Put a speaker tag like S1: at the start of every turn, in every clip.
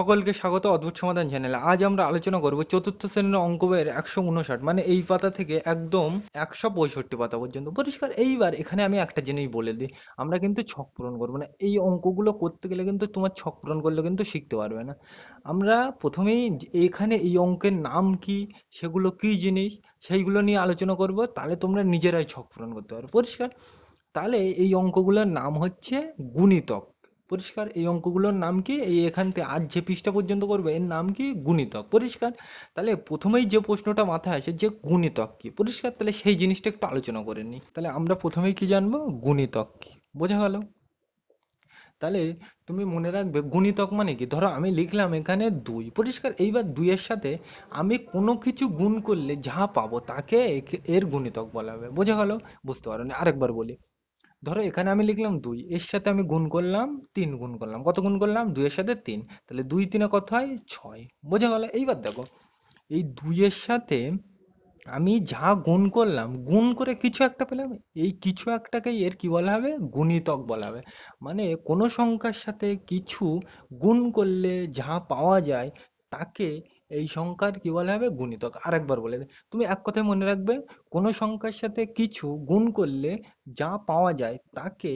S1: সকলকে স্বাগত অদ্ভুত সমাধান চ্যানেলে। আজ আমরা আলোচনা করব চতুর্থ শ্রেণীর অঙ্ক বইয়ের 159, মানে এই পাতা থেকে একদম 165 পাতা পর্যন্ত। পরিষ্কার? এইবার এখানে আমি একটা জিনিস বলে দিই, আমরা কিন্তু ছক পূরণ করবো না। এই অঙ্কগুলো করতে গেলে কিন্তু তোমার ছক পূরণ করলে কিন্তু শিখতে পারবে না। আমরা প্রথমেই এখানে এই অঙ্কের নাম কি, সেগুলো কি জিনিস, সেইগুলো নিয়ে আলোচনা করব, তাহলে তোমরা নিজেরাই ছক পূরণ করতে পারবে। পরিষ্কার? তাহলে এই অঙ্কগুলোর নাম হচ্ছে গুণিতক। পরিষ্কার? এই অঙ্কগুলোর নাম কি, এই এখান থেকে আজ যে পৃষ্ঠা পর্যন্ত করবে এর নাম কি, গুণিতক। পরিষ্কার? তাহলে প্রথমেই যে প্রশ্নটা মাথায় আসে যে গুণিতক কি। পরিষ্কার? তাহলে সেই জিনিসটা একটু আলোচনা করে নিই। তাহলে আমরা প্রথমেই কি জানবো, গুণিতক কি। বোঝা গেল? তাহলে তুমি মনে রাখবে গুণিতক মানে কি। ধরো আমি লিখলাম এখানে 2। পরিষ্কার? এইবার 2 এর সাথে আমি কোনো কিছু গুণ করলে যা পাবো তাকে এর গুণিতক বলা হবে। বোঝা গেল? বুঝতে পারো না, আরেকবার বলি। ধরো এখানে আমি লিখলাম 2, এর সাথে আমি গুণ করলাম 3, গুণ করলাম কত, গুণ করলাম 2 এর সাথে 3, তাহলে 2 3 কত হয় 6। বোঝা গেল? এইবার দেখো এই 2 এর সাথে আমি যা গুণ করলাম, গুণ করে কিছু একটা পেলাম, এই কিছু একটাকেই এর কি বলা হবে, গুণিতক বলা হবে। মানে কোনো সংখ্যার সাথে কিছু গুণ করলে যা পাওয়া যায় তাকে এই সংখ্যার কি বলা হবে, গুণিতক। আরেকবার বলে দিই, তুমি এক কথায় মনে রাখবে, কোনো সংখ্যার সাথে কিছু গুণ করলে যা পাওয়া যায় তাকে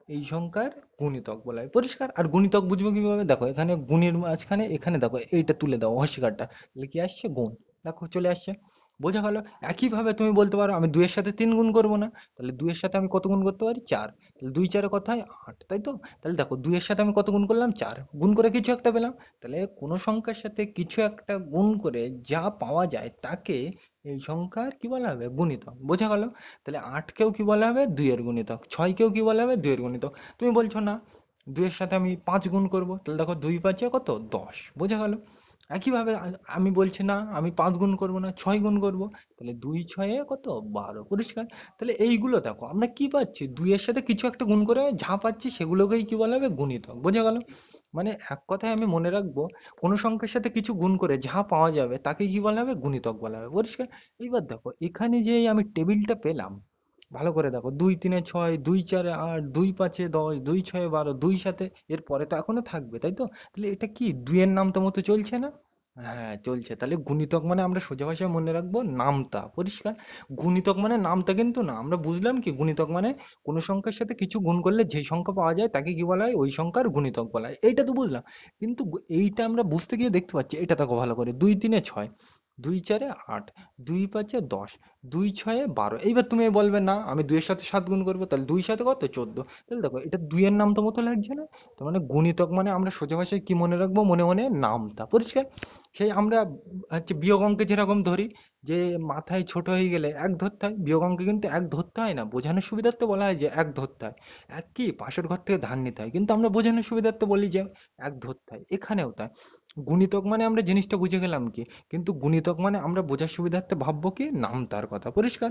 S1: এই সংখ্যার গুণিতক বলা হয়। পরিষ্কার? আর গুণিতক বুঝবো কিভাবে, দেখো এখানে গুণের মাঝখানে এখানে দেখো এইটা তুলে দাও হস্যিকারটা, তাহলে কি আসছে, গুণ। দেখো চলে আসছে। বোঝা গেল? একইভাবে তুমি বলতে পারো আমি 2 এর সাথে 3 গুণ করব না, তাহলে 2 এর সাথে আমি কত গুণ করতে পারি, 4। তাহলে 2 4 কত হয় 8, তাই তো? তাহলে দেখো 2 এর সাথে আমি কত গুণ করলাম, 4, গুণ করে কিছু একটা পেলাম। তাহলে কোনো সংখ্যার সাথে কিছু একটা গুণ করে যা পাওয়া যায় তাকে এই সংখ্যার কি বলা হবে, গুণিতক। বোঝা গেল? তাহলে 8 কেও কি বলা হবে, 2 এর গুণিতক। 6 কেও কি বলা হবে, 2 এর গুণিতক। তুমি বলছো না 2 এর সাথে আমি 5 গুণ করব, তাহলে দেখো 2 5 কত, 10। বোঝা গেল? একইভাবে আমি বলছি না আমি 5 গুণ করব না, 6 গুণ করব, তাহলে 2 6 কত, 12। পরিষ্কার? তাহলে এইগুলো দেখো আমরা কি পাচ্ছি, 2 এর সাথে কিছু একটা গুণ করে যা পাচ্ছি সেগুলোকেই কি বলা হবে, গুণিতক। বোঝা গেল? মানে এক কথায় আমি মনে রাখবো, কোনো সংখ্যার সাথে কিছু গুণ করে যা পাওয়া যাবে তাকে কি বলা হবে, গুণিতক বলা হবে। পরিষ্কার? এইবার দেখো এখানে যে আমি টেবিলটা পেলাম, ভালো করে দেখো, 2 3 6, 2 4 8, 2 5 10, 2 6 12, 2 7, এর পরে তো এখনো থাকবে, তাই তো? তাহলে এটা কি 2 এর নামতা মতো চলছে না? হ্যাঁ চলছে। তাহলে গুণিতক মানে আমরা সোজা ভাষায় মনে রাখবো নামতা। পরিষ্কার? গুণিতক মানে নামতা কিন্তু না। আমরা বুঝলাম কি, গুণিতক মানে কোনো সংখ্যার সাথে কিছু গুণ করলে যে সংখ্যা পাওয়া যায় তাকে কি বলা হয়, ওই সংখ্যার গুণিতক বলা হয়। এইটা তো বুঝলাম। কিন্তু এইটা আমরা বুঝতে গিয়ে দেখতে পাচ্ছি, এটা দেখো ভালো করে, 2 3 6, 2 4 8, 2 5 10, 2 6 12। এইবার তুমি বলবে না আমি 2 এর সাথে 7 গুণ করবো, তাহলে 2 7 কত, 14। তাহলে দেখো এটা 2 এর নামতা মতো লাগছে না? তার মানে গুণিতক মানে আমরা সোজা ভাষায় কি মনে রাখবো, মনে মনে নামতা। পরিষ্কার? সেই আমরা হচ্ছে বিয়োগ অঙ্কে যেরকম ধরি, যে মাথায় ছোট হয়ে গেলে এক ধরতে হয়, বিয়োগ অঙ্কে কিন্তু এক ধরতে হয় না, বোঝানোর সুবিধার্থে বলা হয় যে এক ধরতে হয়। এক কি, পাশের ঘর থেকে ধান নিতে হয়, কিন্তু আমরা বোঝানোর সুবিধার্থে বলি যে এক ধরতে হয়। এখানেও তাই। গুণিতক মানে আমরা জিনিসটা বুঝে গেলাম কি, কিন্তু গুণিতক মানে আমরা বোঝার সুবিধার্থে ভাববো কি, নামতার কথা। পরিষ্কার?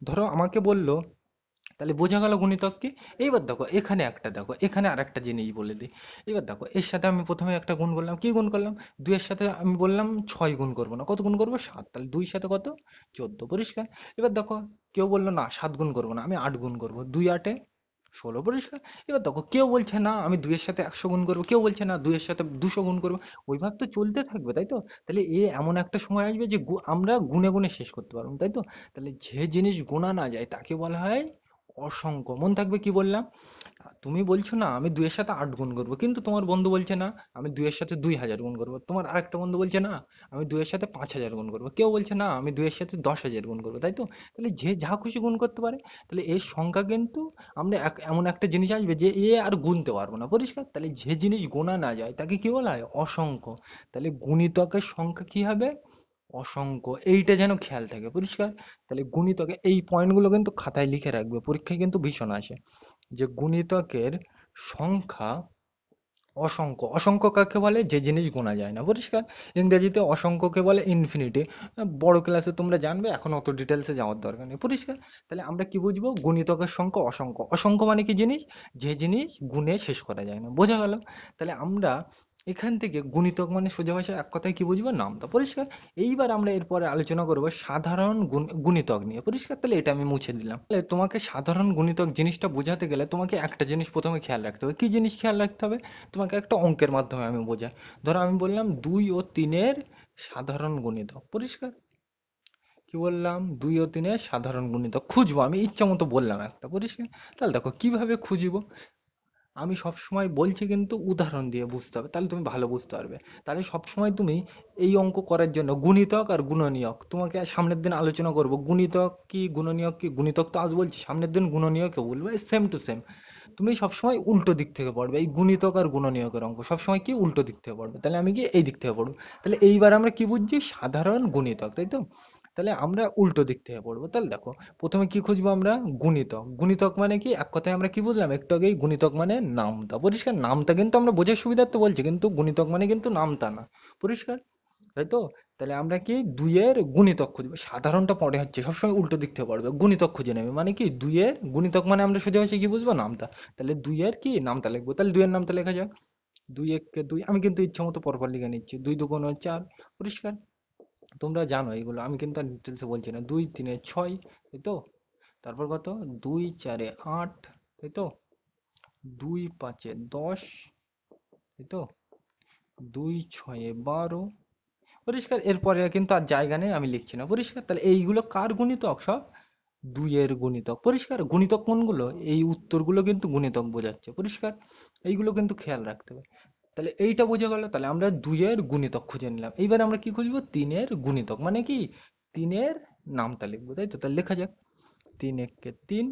S1: ধরো আমাকে বললো, তাহলে বোঝা গেল গুণিতক কি। এইবার দেখো এখানে একটা, দেখো এখানে আর একটা জিনিস বলে দিই। এবার দেখো এর সাথে আমি প্রথমে একটা গুণ করলাম, কি গুণ করলাম, 2 এর সাথে আমি বললাম 6 গুণ করবো না, কত গুণ করবো, 7। তাহলে 2 সাথে কত, 14। পরিষ্কার? এবার দেখো কেউ বললো না 7 গুণ করবো না, আমি 8 গুণ করবো, 2 8 16। পরিষ্কার? এবার দেখো কেউ বলছে না আমি 2 এর সাথে 100 গুণ করবো, কেউ বলছে না 2 এর সাথে 200 গুণ করবো। ওইভাবে তো চলতে থাকবে, তাই তো? তাহলে এমন একটা সময় আসবে যে আমরা গুণে গুণে শেষ করতে পারবো, তাই তো? তাহলে যে জিনিস গোনা না যায় তাকে বলা হয় অসংখ্য। মন থাকবে কি বললাম। তুমি বলছো না আমি 2 এর সাথে 8 গুণ করবো, কিন্তু তোমার বন্ধু বলছে না আমি 2 এর সাথে 2000 গুণ করবো, তোমার আরেকটা বন্ধু বলছে না আমি 2 এর সাথে 5000 গুণ করবো, কেউ বলছে না আমি 2 এর সাথে 10,000 গুণ করবো, তাই তো? তাহলে যে যা খুশি গুণ করতে পারে। তাহলে এর সংখ্যা কিন্তু আমরা এমন একটা জিনিস আসবে যে আর গুনতে পারবো না। পরিষ্কার? তাহলে যে জিনিস গোনা না যায় তাকে কি বলা হয়, অসংখ্য। তাহলে গুণিতকের সংখ্যা কি হবে, অসংখ্য। এইটা যেন খেয়াল থাকে। পরিষ্কার? তাহলে গুণিতকে এই পয়েন্টগুলো কিন্তু খাতায় লিখে রাখবে, পরীক্ষায় কিন্তু ভীষণ আসে, যে গুণিতকের সংখ্যা অসংখ্য। অসংখ্য কাকে বলে, যে জিনিস গোনা যায় না। পরিষ্কার? ইংরেজিতে অসংখ্যকে বলে ইনফিনিটি। বড় ক্লাসে তোমরা জানবে, এখন অত ডিটেলসে যাওয়ার দরকার নেই। পরিষ্কার? তাহলে আমরা কি বুঝবো, গুণিতকের সংখ্যা অসংখ্য। অসংখ্য মানে কি জিনিস, যে জিনিস গুণে শেষ করা যায় না। বোঝা গেল? তাহলে আমরা এখান থেকে গুণিতক মানে সোজা ভাষায় এক কথায় কি বুঝবো, নামতা, পরিষ্কার। এইবার আমরা এরপরে আলোচনা করবো সাধারণ গুণিতক নিয়ে, পরিষ্কার। তাহলে এটা আমি মুছে দিলাম। তাহলে তোমাকে সাধারণ গুণিতক জিনিসটা বোঝাতে গেলে তোমাকে একটা জিনিস প্রথমে খেয়াল রাখতে হবে। কি জিনিস খেয়াল রাখতে হবে? তোমাকে একটা অঙ্কের মাধ্যমে আমি বোঝাই। ধরো আমি বললাম 2 ও 3-এর সাধারণ গুণিতক, পরিষ্কার। কি বললাম? 2 ও 3-এর সাধারণ গুণিতক খুঁজবো, আমি ইচ্ছা মতো বললাম একটা, পরিষ্কার। তাহলে দেখো কিভাবে খুঁজবো। আমি সবসময় বলছি কিন্তু উদাহরণ দিয়ে বুঝতে হবে, তাহলে তুমি ভালো বুঝতে পারবে। তাহলে সবসময় তুমি এই অঙ্ক করার জন্য গুণিতক আর গুণনীয়ক তোমাকে সামনের দিন আলোচনা করব। গুণিতক কি গুণনীয়ক কি, গুণিতক তো আজ বলছি, সামনের দিন গুণনীয়কে বলবো, সেম টু সেম। তুমি সবসময় উল্টো দিক থেকে পড়বে, এই গুণিতক আর গুণনীয়কের অঙ্ক সবসময় কি উল্টো দিক থেকে পড়বে। তাহলে আমি কি এই দিক থেকে পড়বো। তাহলে এইবার আমরা কি বুঝছি? সাধারণ গুণিতক, তাই তো। তাহলে আমরা উল্টো দিক থেকে পড়বো। তাহলে দেখো প্রথমে কি খুঁজবো আমরা? গুণিতক। গুণিতক মানে কি, এক কথায় আমরা কি বুঝলাম একটু আগেই? গুণিতক মানে নামতা, পরিষ্কার। নামতা কিন্তু আমরা বোঝার সুবিধার্থে বলছি, কিন্তু গুণিতক মানে কিন্তু নামতা না, পরিষ্কার, তাই তো। তাহলে আমরা কি 2-এর গুণিতক খুঁজবো। সাধারণটা পরে হচ্ছে, সবসময় উল্টো দিক থেকে পড়বে, গুণিতক খুঁজে নেবে। মানে কি 2-এর গুণিতক মানে আমরা সোজা হচ্ছে কি বুঝবো? নামতা। তাহলে 2-এর কি নামতা লিখবো। তাহলে 2-এর নামতা লেখা যাক। 2 × 1 = 2, আমি কিন্তু ইচ্ছা মতো পরপর লিখে নিচ্ছি। 2 × 2 = 4, পরিষ্কার। তোমরা জানো এগুলো, আমি কিন্তু আর ডিটেলসে বলছি না। 2 × 3 = 6, তাই তো। তারপর কত? 2 × 4 = 8, তাই তো। 2 × 5 = 10, তাই তো। 2 × 6 = 12, পরিষ্কার। এরপরে কিন্তু আর জায়গা নেই, আমি লিখছি না, পরিষ্কার। তাহলে এইগুলো কার গুণিতক? সব 2-এর গুণিতক, পরিষ্কার। গুণিতক কোনগুলো? এই উত্তরগুলো কিন্তু গুণিতক বোঝাচ্ছে, পরিষ্কার। এইগুলো কিন্তু খেয়াল রাখতে হবে। তাহলে এইটা বোঝা গেল। তাহলে আমরা 2-এর গুণিতক খুঁজে নিলাম। এইবার আমরা কি খুঁজবো? 3-এর গুণিতক, মানে কি 3-এর নামতা লিখবো, তাই তো। তাহলে লেখা যাক। 3 × 1 = 3,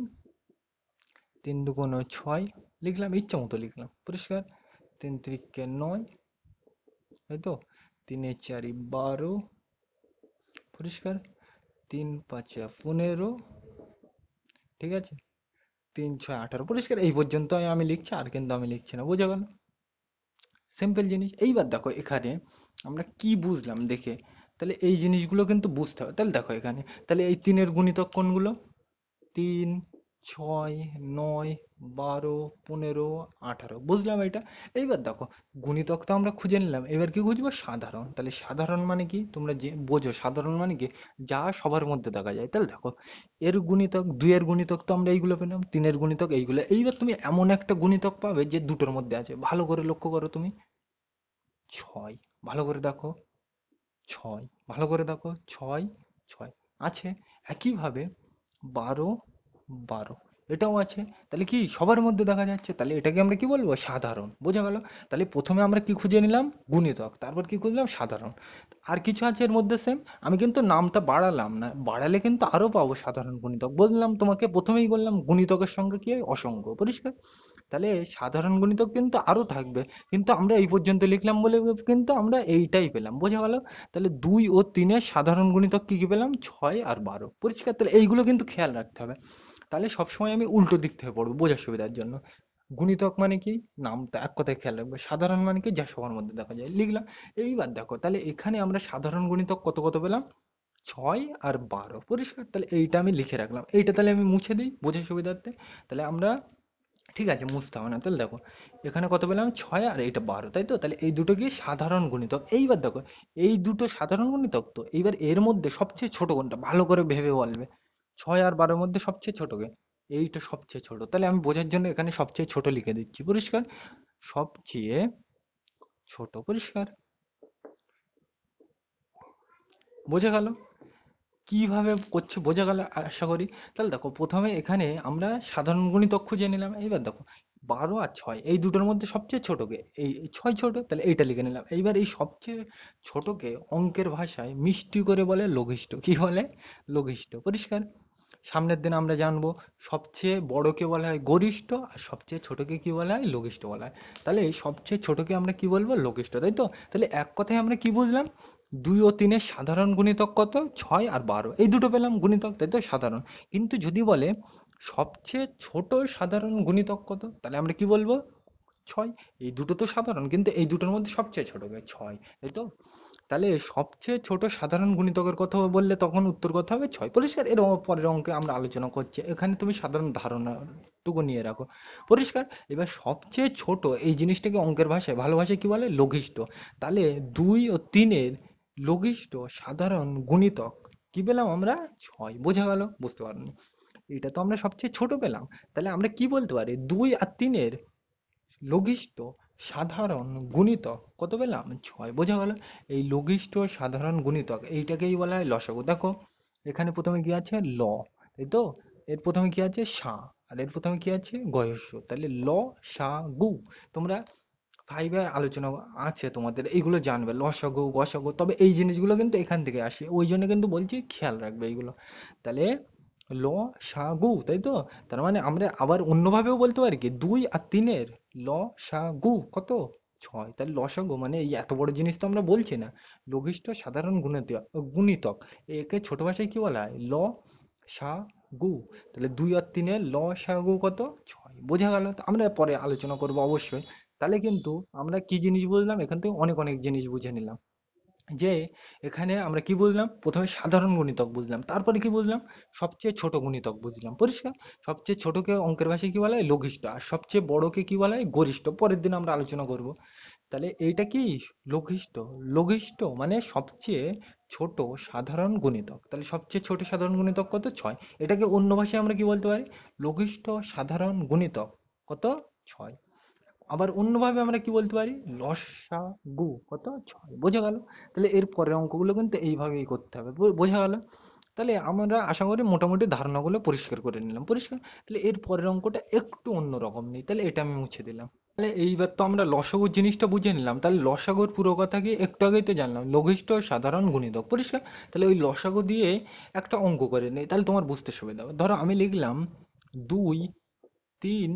S1: 3 × 2 = 6, লিখলাম, ইচ্ছা মতো লিখলাম, পরিষ্কার। 3 × 3 = 9, তাই তো। 3 × 4 = 12, পরিষ্কার। 3 × 5 = 15, ঠিক আছে। 3 × 6 = 18, পরিষ্কার। এই পর্যন্ত আমি লিখছি, আর কিন্তু আমি লিখছি না, বোঝা গেল। সিম্পল জিনিস। এইবার দেখো এখানে আমরা কি বুঝলাম দেখে। তাহলে এই জিনিসগুলো কিন্তু বুঝতে হবে। তাহলে দেখো এখানে, তাহলে এই 3-এর গুণিতক কোনগুলো? 3, 6, 9, 12, 15, 18, বুঝলাম এটা। এইবার দেখো গুণিতক তো আমরা খুঁজে নিলাম, এবার কি খুঁজবো? সাধারণ। তাহলে সাধারণ মানে কি তোমরা যে বোঝো, সাধারণ মানে কি যা সবার মধ্যে দেখা যায়। তাহলে দেখো এর গুণিতক, 2-এর গুণিতক তো আমরা এইগুলো পেলাম, 3-এর গুণিতক এইগুলো। এইবার তুমি এমন একটা গুণিতক পাবে যে দুটোর মধ্যে আছে, ভালো করে লক্ষ্য করো তুমি। 6, ভালো করে দেখো। 6, ভালো করে দেখো। 6, 6 আছে। একইভাবে 12, 12 এটাও আছে। তাহলে কি সবার মধ্যে দেখা যাচ্ছে। তাহলে এটাকে আমরা কি বলবো? সাধারণ, বোঝা গেল। তাহলে প্রথমে আমরা কি খুঁজে নিলাম? গুণিতক, তারপর কি খুঁজলাম? সাধারণ। আর কিছু আছে এর মধ্যে সেম, আমি কিন্তু নামটা বাড়ালাম না, বাড়ালে কিন্তু আরো পাবো সাধারণ গুণিতক। বললাম তোমাকে, প্রথমেই বললাম গুণিতকের সঙ্গে কি হয়? অসংখ্য, পরিষ্কার। তাহলে সাধারণ গণিতক কিন্তু আরো থাকবে, কিন্তু আমরা এই পর্যন্ত লিখলাম বলে কিন্তু আমরা এইটাই পেলাম, বোঝা গেল। তাহলে 2 ও 3-এর সাধারণ গুণিতক কি কি পেলাম? 6 আর 12, পরিষ্কার। তাহলে এইগুলো কিন্তু খেয়াল রাখতে হবে। তাহলে সবসময় আমি উল্টো দিক থেকে পড়বো বোঝার সুবিধার জন্য। গুণিতক মানে কি? নামটা এক কথায় খেয়াল রাখবে। সাধারণ মানে কি? যা সবার মধ্যে দেখা যায়, লিখলাম। এইবার দেখো তাহলে এখানে আমরা সাধারণ গুণিতক কত কত পেলাম? 6 আর 12, পরিষ্কার। তাহলে এইটা আমি লিখে রাখলাম। এইটা তাহলে আমি মুছে দিই বোঝার সুবিধার্থে। তাহলে আমরা, ঠিক আছে, মুছতে হবে না। তাহলে দেখো এখানে কত পেলাম? 6 আর এইটা 12, তাই তো। তাহলে এই দুটো কি সাধারণ গুণিতক। এইবার দেখো এই দুটো সাধারণ গুণিতক তো, এইবার এর মধ্যে সবচেয়ে ছোট কোনটা ভালো করে ভেবে বলবে। 6 আর 12-এর মধ্যে সবচেয়ে ছোট কে? এইটা সবচেয়ে ছোট। তাহলে আমি বোঝার জন্য এখানে সবচেয়ে ছোট লিখে দিচ্ছি, পরিষ্কার। সবচেয়ে ছোট, পরিষ্কার। বোঝা গেল কিভাবে করছে? বোঝা গেল আশা করি। তাহলে দেখো প্রথমে এখানে আমরা সাধারণ গুণিতক খুঁজে নিলাম। এইবার দেখো 12 আর 6 এই দুটোর মধ্যে সবচেয়ে ছোটকে, এই 6 ছোট, তাহলে এইটা লিখে নিলাম। এইবার এই সবচেয়ে ছোটকে অঙ্কের ভাষায় মিষ্টি করে বলে লঘিষ্ঠ। কি বলে? লঘিষ্ঠ, পরিষ্কার। সামনের দিন আমরা জানবো সবচেয়ে বড়কে বলা হয় গরিষ্ঠ, আর সবচেয়ে ছোটকে কি বলা হয়? লঘিষ্ঠ বলা হয়। তাহলে এই সবচেয়ে ছোটকে আমরা কি বলবো? লঘিষ্ঠ, তাই তো। তাহলে এক কথায় আমরা কি বুঝলাম? 2 ও 3-এর সাধারণ গুণিতক কত? 6 আর 12, এই দুটো পেলাম গুণিতক, তাই তো, সাধারণ। কিন্তু যদি বলে সবচেয়ে ছোট সাধারণ গুণিতক কত, তাহলে আমরা কি বলবো? ছয়। এই দুটো তো সাধারণ, কিন্তু এই দুটোর মধ্যে সবচেয়ে ছোট কে? ছয়, তাই তো? তাহলে সবচেয়ে ছোট সাধারণ গুণিতকের কথা বললে তখন উত্তর কথা হবে ছয়। পরিষ্কার? এর পরের অঙ্কে আমরা আলোচনা করছি, এখানে তুমি সাধারণ ধারণাটুকু নিয়ে রাখো। পরিষ্কার? এবার সবচেয়ে ছোট এই জিনিসটাকে অঙ্কের ভাষায়, ভালো ভাষায় কি বলে? লঘিষ্ঠ। তাহলে 2 ও 3-এর লঘিষ্ঠ সাধারণ গুণিতক কি পেলাম আমরা? ছয়। বোঝা গেল? বুঝতে পারোনি? এটা তো আমরা সবচেয়ে ছোট পেলাম। তাহলে আমরা কি বলতে পারি? 2 আর 3-এর লঘিষ্ঠ সাধারণ গুণিতক কত পেলাম? ছয়। বোঝা গেল? এই লঘিষ্ঠ সাধারণ গুণিতক এইটাকেই বলা হয় লসাগু। দেখো এখানে প্রথমে কি আছে? ল, তাই তো? এর প্রথমে কি আছে? সা। আর এর প্রথমে কি আছে? গয়স্য। তাহলে ল, সা, গু। তোমরা ফাইভে আলোচনা আছে তোমাদের, এইগুলো জানবে, লসাগু গসাগু। তবে এই জিনিসগুলো কিন্তু এখান থেকে আসে, ওই জন্য কিন্তু বলছি খেয়াল রাখবে এইগুলো। তাহলে ল, সা, গু, তাই তো? তার মানে আমরা আবার অন্যভাবেও বলতে পারি কি? 2 আর 3-এর ল, সা, গু কত? ছয়। তাহলে লসাগু মানে এই এত বড় জিনিস তো আমরা বলছি না, লঘিষ্ঠ সাধারণ গুণিতক। একে ছোট ভাষায় কি বলা হয়? ল, সা, গু। তাহলে 2 আর 3-এর ল, সা, গু কত? ছয়। বোঝা গেল? তো আমরা পরে আলোচনা করবো অবশ্যই। তাহলে কিন্তু আমরা কি জিনিস বুঝলাম? এখান থেকে অনেক অনেক জিনিস বুঝে নিলাম। যে এখানে আমরা কি বুঝলাম? প্রথমে সাধারণ গুণিতক বুঝলাম, তারপরে কি বুঝলাম? সবচেয়ে ছোট গুণিতক বুঝলাম। পরিষ্কার? সবচেয়ে ছোটকে অঙ্কের ভাষায় কি বলা হয়? লঘিষ্ঠ। আর সবচেয়ে বড়কে কি বলা হয়? গরিষ্ঠ। পরের দিন আমরা আলোচনা করব। তাহলে এইটা কি? লঘিষ্ঠ। লঘিষ্ঠ মানে সবচেয়ে ছোট সাধারণ গুণিতক। তাহলে সবচেয়ে ছোট সাধারণ গুণিতক কত? ছয়। এটাকে অন্য ভাষায় আমরা কি বলতে পারি? লঘিষ্ঠ সাধারণ গুণিতক কত? ছয়। আবার অন্যভাবে আমরা কি বলতে পারি? লসাগু কত? ছয়। বোঝা গেল? তাহলে এর পরের অঙ্কগুলো কিন্তু এইভাবেই করতে হবে। বোঝা গেল? তাহলে আমরা আশা করি মোটামুটি ধারণাগুলো পরিষ্কার করে নিলাম। পরিষ্কার? তাহলে এর পরের অঙ্কটা একটু অন্যরকম নেই, তাহলে এটা আমি মুছে দিলাম। তাহলে এইবার তো আমরা লসাগু জিনিসটা বুঝে নিলাম। তাহলে লসাগুর পুরো কথা কি? একটু আগেই তো জানলাম, লঘিষ্ঠ সাধারণ গুণিতক। পরিষ্কার? তাহলে ওই লসাগু দিয়ে একটা অঙ্ক করে নেই, তাহলে তোমার বুঝতে সুবিধা হবে। ধরো আমি লিখলাম 2, 3,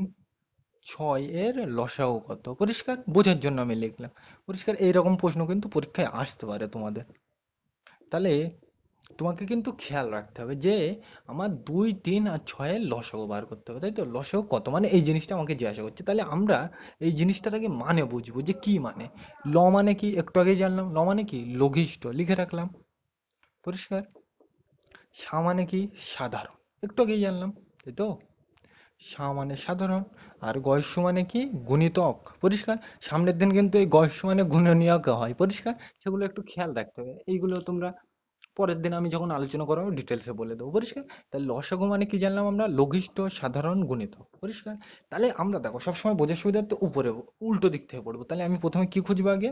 S1: 6 এর লসাগু কত? পরিষ্কার? বোঝার জন্য আমি লিখলাম। পরিষ্কার? এইরকম প্রশ্ন কিন্তু পরীক্ষায় আসতে পারে তোমাদের। তাহলে তোমাকে কিন্তু খেয়াল রাখতে হবে যে আমার 2, 3 আর 6-এর লসাগু বার করতে হবে, তাই তো? লসাগু কত মানে এই জিনিসটা আমাকে জিজ্ঞাসা করছে, তাহলে আমরা এই জিনিসটার আগে মানে বুঝবো যে কি মানে। ল মানে কি? একটু আগে জানলাম। ল মানে কি? লঘিষ্ঠ, লিখে রাখলাম। পরিষ্কার? সা মানে কি? সাধারণ, একটু আগেই জানলাম, তাই তো? সা মানে সাধারণ। আর গয়েশ্য মানে কি? গুণিতক। পরিষ্কার? সামনের দিন কিন্তু এই গয়েশ্য মানে গুণনীয়ক হয়। পরিষ্কার? সেগুলো একটু খেয়াল রাখতে হবে। এইগুলো তোমরা পরের দিন আমি যখন আলোচনা করবো ডিটেলসে বলে দেবো। পরিষ্কার? তাহলে লসাগু মানে কি জানলাম আমরা? লঘিষ্ঠ সাধারণ গুণিতক। পরিষ্কার? তাহলে আমরা দেখো সবসময় বোঝার সুবিধার্থে উপরে উল্টো দিক থেকে পড়বো। তাহলে আমি প্রথমে কি খুঁজবো? আগে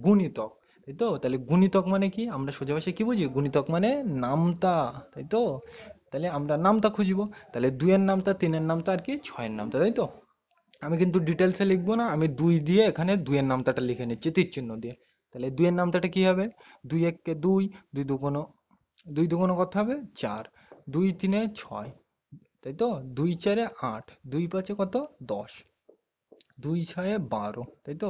S1: গুণিতক, তাই তো? তাহলে গুণিতক মানে কি? আমরা সোজা ভাষায় কি বুঝি? গুণিতক মানে নামতা, তাই তো? তাহলে আমরা নামতা খুঁজবো। তাহলে 2-এর নামতা, 3-এর নামতা আর কি 6-এর নামতা, তাই তো? আমি কিন্তু ডিটেলসে লিখবো না, আমি 2 দিয়ে এখানে 2-এর নামতাটা লিখে নিচ্ছি তীর চিহ্ন দিয়ে। তাহলে 2-এর নামতাটা কি হবে? 2 × 1 = 2, 2 দুগুণ কত হবে? 4, 2 × 3 = 6, তাই তো? 2 × 4 = 8, 2 × 5 = কত? 10, 2 × 6 = 12, তাই তো?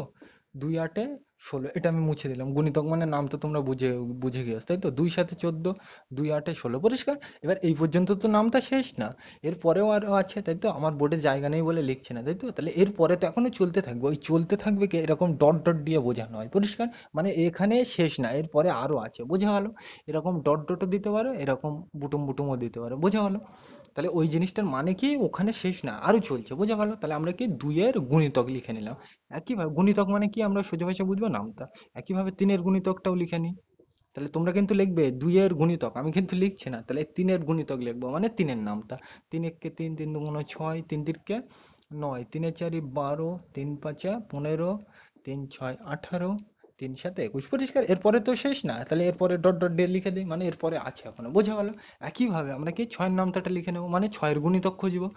S1: 2 × 8 = 16। এটা আমি মুছে দিলাম। গুণিতক মানে নাম তো তোমরা বুঝে বুঝে গিয়েছো, তাই তো? 2 × 7 = 14, 2 × 8 = 16। পরিষ্কার? এবার এই পর্যন্ত তো নামটা শেষ না, এর পরেও আরো আছে, তাই তো? আমার বোর্ডে জায়গা নেই বলে লিখছে না, তাই তো? তাহলে এর পরে তো এখনো চলতে থাকবে। ওই চলতে থাকবে কি এরকম ডট ডট দিয়ে বোঝানো হয়। পরিষ্কার? মানে এখানে শেষ না, এর পরে আরো আছে। বোঝা গেল? এরকম ডট ডটও দিতে পারো, এরকম বুটুম বুটুমও দিতে পারো। বোঝা গেল? তাহলে ওই জিনিসটার মানে কি? ওখানে শেষ না, আরো চলছে। বোঝা গেল? তাহলে আমরা কি 2-এর গুণিতক লিখে নিলাম। একইভাবে গুণিতক মানে কি? আমরা সোজা ভাষায় বুঝবো নামতা। একইভাবে 3-এর গুণিতকটাও লিখে নিই। তাহলে তোমরা কিন্তু লিখবে 2-এর গুণিতক, আমি কিন্তু লিখছি না। তাহলে 3-এর গুণিতক লিখবো, মানে 3-এর নামতা। 3 × 1 = 3, 3 × 2 = 6, 3 × 3 = 9, 3 × 4 = 12, 3 × 5 = 15, 3 × 6 = 18, 3 × 7 = 21। পরিষ্কার? এরপরে তো শেষ না, তাহলে এরপরে ডট ডট দিয়ে লিখে দিই, মানে এরপরে আছে এখনো। বোঝা গেল? একইভাবে আমরা কি 6-এর নামতাটা লিখে নেবো, মানে 6-এর গুণিতক খুঁজবো।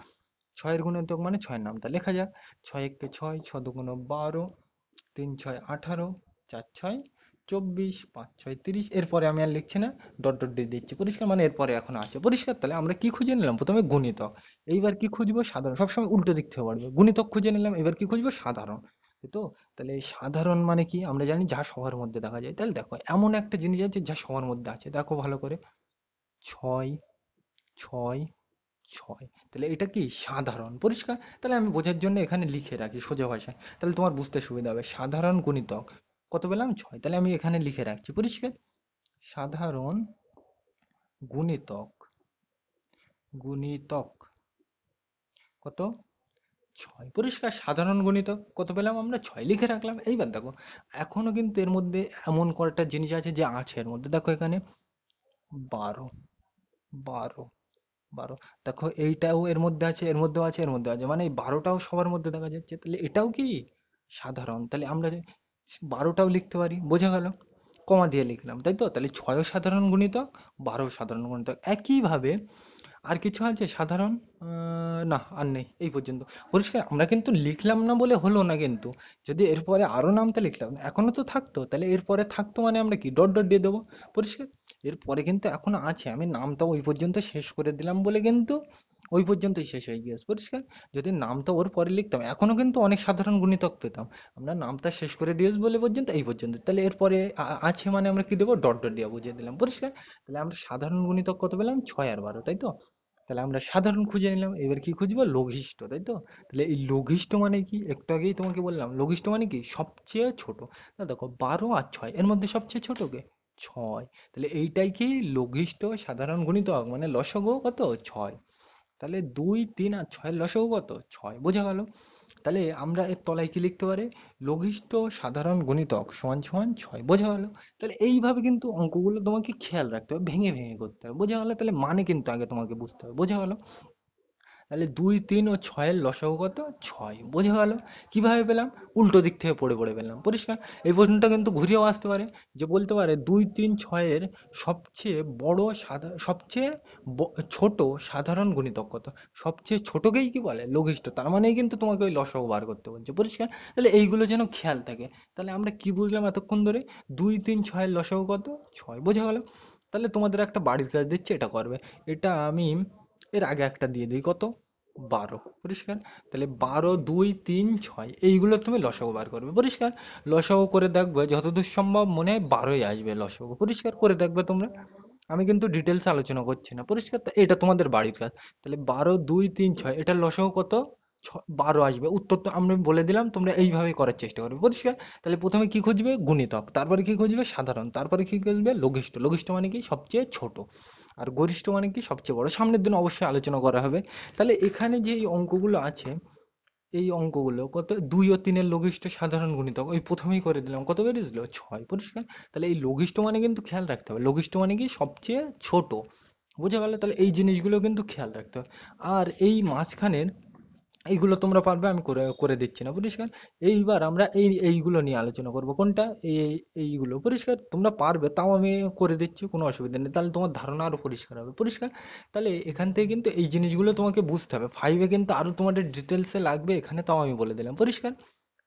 S1: 6-এর গুণিতক মানে 6-এর নামতা লেখা যাক। 6 × 1 = 6, 6 × 2 = 12, 3 × 6 = 18, 4 × 6 = 24, 5 × 6 = 30। এরপরে আমি আর লিখছি না, ডট ডট দিয়ে দিচ্ছি। পরিষ্কার? মানে এরপরে এখনো আছে। পরিষ্কার? তাহলে আমরা কি খুঁজে নিলাম? প্রথমে গুণিতক। এইবার কি খুঁজবো? সাধারণ। সবসময় উল্টো দিক থেকে পড়বে। গুণিতক খুঁজে নিলাম, এবার কি খুঁজবো? সাধারণ, তাই তো? তাহলে এই সাধারণ মানে কি? আমরা জানি যা সবার মধ্যে দেখা যায়। তাহলে দেখো এমন একটা জিনিস আছে যা সবার মধ্যে আছে, দেখো ভালো করে। 6, 6, ছয়। তাহলে এটা কি সাধারণ, পরিষ্কার। তাহলে আমি বোঝার জন্য এখানে লিখে রাখি সোজা ভাষায়, তাহলে তোমার বুঝতে সুবিধা হবে। সাধারণ গুণিতক কত পেলাম? ছয়। তাহলে আমি এখানে লিখে রাখছি, পরিষ্কার। সাধারণ গুণিতক, গুণিতক কত? ছয়, পরিষ্কার। সাধারণ গুণিতক কত পেলাম আমরা? ছয়, লিখে রাখলাম। এইবার দেখো, এখনো কিন্তু এর মধ্যে এমন কয়েকটা জিনিস আছে যে আছে এর মধ্যে। দেখো এখানে 12, 12, 12। দেখো এইটাও এর মধ্যে আছে, এর মধ্যেও আছে, এর মধ্যে আছে, মানে এই 12টাও সবার মধ্যে দেখা যাচ্ছে। তাহলে এটাও কি সাধারণ? তাহলে আমরা যে 12টাও লিখতে পারি, বোঝা গেল? কমা দিয়ে লিখলাম, তাই তো? তাহলে 6ও সাধারণ গুণিতক, 12ও সাধারণ গুণিতক। একইভাবে আর কিছু আছে সাধারণ? না, আর নেই, এই পর্যন্ত। পরিষ্কার। আমরা কিন্তু লিখলাম না বলে হলো না কিন্তু। যদি এরপরে আরো নামতে লিখলাম, এখনো তো থাকতো, তাহলে এরপরে থাকতো মানে আমরা কি ডট ডট দিয়ে দেবো, পরিষ্কার। এরপরে কিন্তু এখনো আছে, আমি নামটা ওই পর্যন্ত শেষ করে দিলাম বলে কিন্তু ওই পর্যন্তই শেষ হয়ে গিয়েছে, পরিষ্কার। যদি নামটা ওর পরে লিখতাম, এখনো কিন্তু অনেক সাধারণ গুণিতক পেতাম। আমরা নামটা শেষ করে দিয়েছি বলে পর্যন্ত এই পর্যন্ত, তাহলে এরপরে আছে মানে আমরা কি দেবো? ডট ডট দিয়ে বুঝিয়ে দিলাম, পরিষ্কার। তাহলে আমরা সাধারণ গুণিতক কত পেলাম? 6 আর 12, তাই তো? তাহলে আমরা সাধারণ খুঁজে নিলাম, এবার কি খুঁজবো? লঘিষ্ঠ, তাই তো? তাহলে এই লঘিষ্ঠ মানে কি? একটু আগেই তোমাকে বললাম, লঘিষ্ঠ মানে কি? সবচেয়ে ছোট। না দেখো, 12 আর 6 এর মধ্যে সবচেয়ে ছোট কে? ছয়। তাহলে এইটাই কি লঘিষ্ঠ সাধারণ গুণিতক, মানে লসাগু কত? ছয়। তাহলে 2, 3 আর 6 লসাগু কত? ছয়, বোঝা গেল? তাহলে আমরা এর তলায় কি লিখতে পারি? লঘিষ্ঠ সাধারণ গুণিতক সমান সমান ছয়, বোঝা গেল? তাহলে এইভাবে কিন্তু অঙ্কগুলো তোমাকে খেয়াল রাখতে হবে, ভেঙে ভেঙে করতে হবে, বোঝা গেল? তাহলে মানে কিন্তু আগে তোমাকে বুঝতে হবে, বোঝা গেল? তাহলে 2, 3 ও 6-এর লসাগু কত? ছয়, বোঝা গেল? কিভাবে পেলাম? উল্টো দিক থেকে পড়ে পড়ে পেলাম, পরিষ্কার। এই প্রশ্নটা কিন্তু ঘুরিয়েও আসতে পারে, যে বলতে পারে 2, 3, 6-এর সবচেয়ে বড় সবচেয়ে ছোট সাধারণ গুণিতক কত? সবচেয়ে ছোটকেই কি বলে? লঘিষ্ঠ। তার মানেই কিন্তু তোমাকে ওই লসাগু বার করতে বলছে, পরিষ্কার। তাহলে এইগুলো যেন খেয়াল থাকে। তাহলে আমরা কি বুঝলাম এতক্ষণ ধরে? 2, 3, 6-এর লসাগু কত? ছয়, বোঝা গেল? তাহলে তোমাদের একটা বাড়ির কাজ দিচ্ছে, এটা করবে। এটা আমি এর আগে একটা দিয়ে দিই, কত? 12, পরিষ্কার। তাহলে 12, 2, 3, 6 এইগুলো তুমি লসাগু বার করবে, পরিষ্কার। লসাগু করে দেখবে, যতদূর সম্ভব মনে হয় 12ই আসবে লসাগু, পরিষ্কার করে দেখবে তোমরা। আমি কিন্তু ডিটেলস আলোচনা করছি না, পরিষ্কার। তো এটা তোমাদের বাড়ির কাজ। তাহলে 12, 2, 3, 6 এটার লসাগু কত? 12 আসবে। উত্তর তো আমি বলে দিলাম, তোমরা এইভাবেই করার চেষ্টা করবে, পরিষ্কার। তাহলে প্রথমে কি খুঁজবে? গুণিতক। তারপরে কি খুঁজবে? সাধারণ। তারপরে কি খুঁজবে? লঘিষ্ঠ। লঘিষ্ঠ মানে কি? সবচেয়ে ছোট। আর গরিষ্ঠ মানে কি? সবচেয়ে বড়। সামনের দিন অবশ্যই আলোচনা করা হবে। তাহলে এখানে যে এই অঙ্কগুলো আছে, এই অঙ্কগুলো কত? 2 ও 3-এর লঘিষ্ঠ সাধারণ গুণিতক ওই প্রথমেই করে দিলাম, কত বেরিয়েছিল? ছয়, পরিষ্কার। তাহলে এই লঘিষ্ঠ মানে কিন্তু খেয়াল রাখতে হবে, লঘিষ্ঠ মানে কি? সবচেয়ে ছোট, বুঝে গেল? তাহলে এই জিনিসগুলো কিন্তু খেয়াল রাখতে হবে। আর এই মাঝখানের এইগুলো তোমরা পারবে, আমি করে করে দিচ্ছি না, পরিষ্কার। এইবার আমরা এইগুলো নিয়ে আলোচনা করব, কোনটা? এইগুলো, পরিষ্কার। তোমরা পারবে, তাও আমি করে দিচ্ছি, কোনো অসুবিধা নেই। তাহলে তোমার ধারণা আরো পরিষ্কার হবে, পরিষ্কার। তাহলে এখান থেকে কিন্তু এই জিনিসগুলো তোমাকে বুঝতে হবে। ফাইভে কিন্তু আরো তোমাদের ডিটেলসে লাগবে, এখানে তাও আমি বলে দিলাম, পরিষ্কার।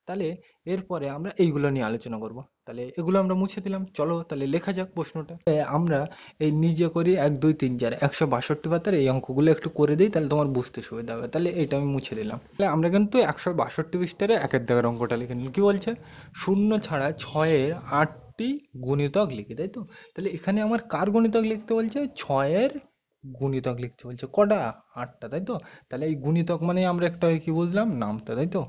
S1: তাহলে এরপরে আমরা এইগুলো নিয়ে আলোচনা করব। তাহলে এগুলো আমরা মুছে দিলাম, চলো তাহলে লেখা যাক প্রশ্নটা। আমরা এই নিজে করি 1, 2, 3, 4 162 পাতার এই অঙ্কগুলো একটু করে দিই, তাহলে তোমার বুঝতে সুবিধা হবে। তাহলে এটা আমি মুছে দিলাম। তাহলে আমরা কিন্তু 162 পৃষ্ঠারে একের দাগের অঙ্কটা লিখে নিলাম। কি বলছে? শূন্য ছাড়া 6-এর 8টি গুণিতক লিখি, তাই তো? তাহলে এখানে আমার কার গুণিতক লিখতে বলছে? 6-এর গুণিতক লিখতে বলছে, কটা? 8টা, তাই তো? তাহলে এই গুণিতক মানে আমরা একটা কি বুঝলাম? নামতা, তাই তো?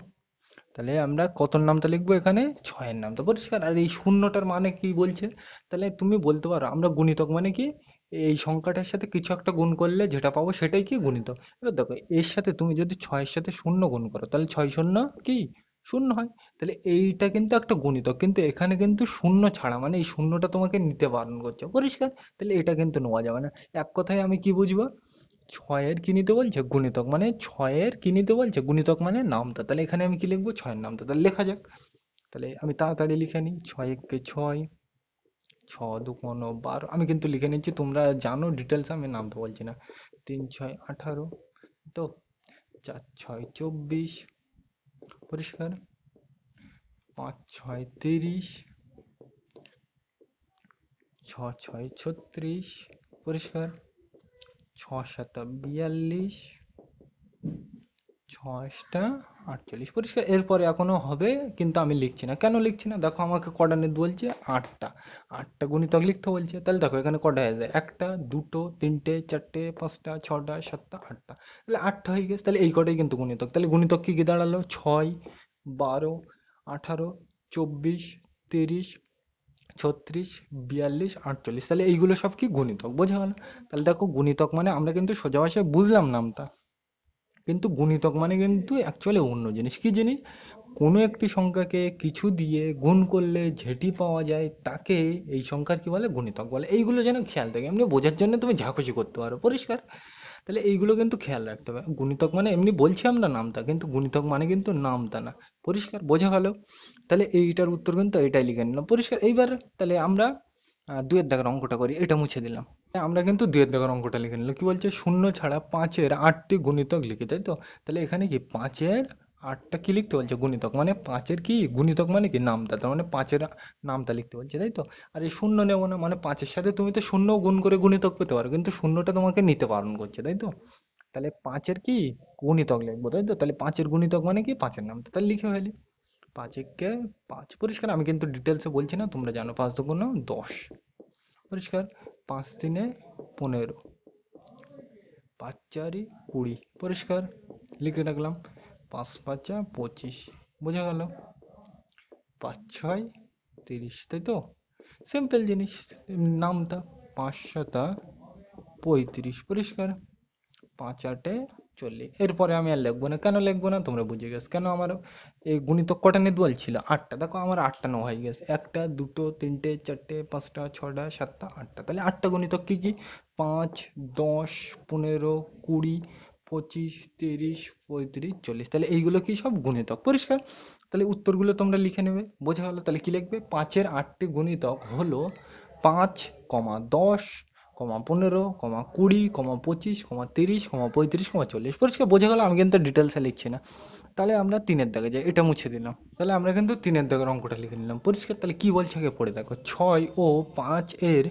S1: তাহলে আমরা কতর নামটা লিখবো এখানে? 6-এর নামটা, পরিষ্কার। আর এই শূন্যটার মানে কি বলছে? তাহলে তুমি বলতে পারো আমরা গুণিতক মানে কি? এই সংখ্যাটার সাথে কিছু একটা গুণ করলে যেটা পাবো সেটাই কি? গুণিতক। এবার দেখো, এর সাথে তুমি যদি 6-এর সাথে শূন্য গুণ করো, তাহলে 6 শূন্য কি? শূন্য হয়। তাহলে এইটা কিন্তু একটা গুণিতক, কিন্তু এখানে কিন্তু শূন্য ছাড়া, মানে এই শূন্যটা তোমাকে নিতে বারণ করছে, পরিষ্কার। তাহলে এটা কিন্তু নেওয়া যাবে না। এক কথায় আমি কি বুঝবো? 6-এর কি নিতে বলছে? গুণিতক। মানে 6-এর কি নিতে বলছে? গুণিতক মানে নামতা। তাহলে এখানে আমি কি লিখবো? 6-এর নামতা। তাহলে লেখা যাক। তাহলে আমি তাড়াতাড়ি লিখে নিই। 6 একে 6, 6 দু কোনো 12। আমি কিন্তু লিখে নিচ্ছি, তোমরা জানো ডিটেলস, আমি নামতে বলছি না। 3, 6, 18, তো 4, 6, 24, পরিষ্কার। 5, 6, 30, 6, 6, 36, পরিষ্কার। 6, 7, 42, 6, 8 48 পরিষ্কার। এরপরে এখনো হবে, কিন্তু আমি লিখছি না। কেন লিখছি না? দেখো আমাকে কটা নিতে বলছে, আটটা। আটটা গুণিতক লিখতে বলছে, তাহলে দেখো এখানে কটা হয়ে যায়, একটা, দুটো, তিনটে, চারটে, পাঁচটা, ছটা, সাতটা, আটটা, তাহলে আটটা হয়ে গেছে। তাহলে এই কটাই কিন্তু গুণিতক। তাহলে গুণিতক কি কি দাঁড়ালো? 6, 12, 18, 24, 30, 36, 42, 48, তাহলে এইগুলো সব কি গুণিতক, বোঝা গেল? তাহলে দেখো গুণিতক মানে আমরা কিন্তু সোজা ভাষায় বুঝলাম নামটা, কিন্তু গুণিতক মানে কিন্তু অ্যাকচুয়ালি অন্য জিনিস। কি জিনিস? কোনো একটি সংখ্যাকে কিছু দিয়ে গুণ করলে যেটি পাওয়া যায় তাকে এই সংখ্যার কি বলে? গুণিতক বলে। এইগুলো যেন খেয়াল থাকে, এমনি বোঝার জন্য তুমি যা খুশি করতে পারো, পরিষ্কার? তাহলে এইগুলো কিন্তু খেয়াল রাখতে হবে। গুণিতক মানে এমনি বলছি আমরা নামতা, কিন্তু গুণিতক মানে কিন্তু নামতা না। পরিষ্কার, বোঝা গেল? তাহলে এইটার উত্তর কিন্তু এটাই লিখে নিলাম, পরিষ্কার। এইবার তাহলে আমরা দুয়ের দাগের অঙ্কটা করি, এটা মুছে দিলাম। আমরা কিন্তু দুয়ের দাগের অঙ্কটা লিখে নিলাম। কি বলছে? শূন্য ছাড়া পাঁচের আটটি গুণিতক লিখি, তাই তো? তাহলে এখানে কি পাঁচের আটটা কি লিখতে বলছে? গুণিতক। মানে পাঁচের কি গুণিতক মানে কি? নামতা। তার মানে পাঁচের নামতা লিখতে বলছে, তাই তো? আর এই শূন্য নেবো না, মানে পাঁচের সাথে তুমি তো শূন্য গুণ করে গুণিতক পেতে পারো, কিন্তু শূন্যটা তোমাকে নিতে বারণ করছে, তাই তো? তাহলে পাঁচের কি গুণিতক লিখবো, তাই তো? তাহলে পাঁচের গুণিতক মানে কি? পাঁচের নামতা। তাহলে লিখে ফেলি, পাঁচ একে পাঁচ। পরিষ্কার, আমি কিন্তু ডিটেলসে বলছি না, তোমরা জানো। পাঁচ দুগুণ 10, পরিষ্কার। পাঁচ তিনে 15, পাঁচ চারি 20, পরিষ্কার, লিখে রাখলাম। পাঁচ পাঁচা 25, বোঝা গেল? পাঁচ ছয় 30, তাই তো? সিম্পল জিনিস, নামতা। পাঁচ সাতা 35, পরিষ্কার। পাঁচ আটে 40। এরপরে আমি আর লিখবো না। কেন লিখবো না? তোমরা বুঝে গেছো কেন। আমার এই গুণিতক কটা নিয়ে বলছিল? আটটা। দেখো আমার আটটা নেওয়া হয়ে গেছে, একটা, দুটো, তিনটে, চারটে, পাঁচটা, ছটা, সাতটা, আটটা। তাহলে আটটা গুণিতক কি কি? 5, 10, 15, 20, 25, 30, 35, 40। তাহলে এইগুলো কি সব গুণিতক, পরিষ্কার। তাহলে উত্তরগুলো তোমরা লিখে নেবে, বোঝা গেল? তাহলে কি লিখবে? পাঁচের আটটি গুণিতক হলো 5, 10, 15, 20, 25, 30, 35, 40, পরিষ্কার, বোঝা গেল? আমি কিন্তু ডিটেলসে লিখছি না। তাহলে আমরা তিনের দাগে যাই, এটা মুছে দিলাম। তাহলে আমরা কিন্তু তিনের দাগের অঙ্কটা লিখে নিলাম, পরিষ্কার। তাহলে কি বলছে আগে পড়ে দেখো। 6 ও 5 এর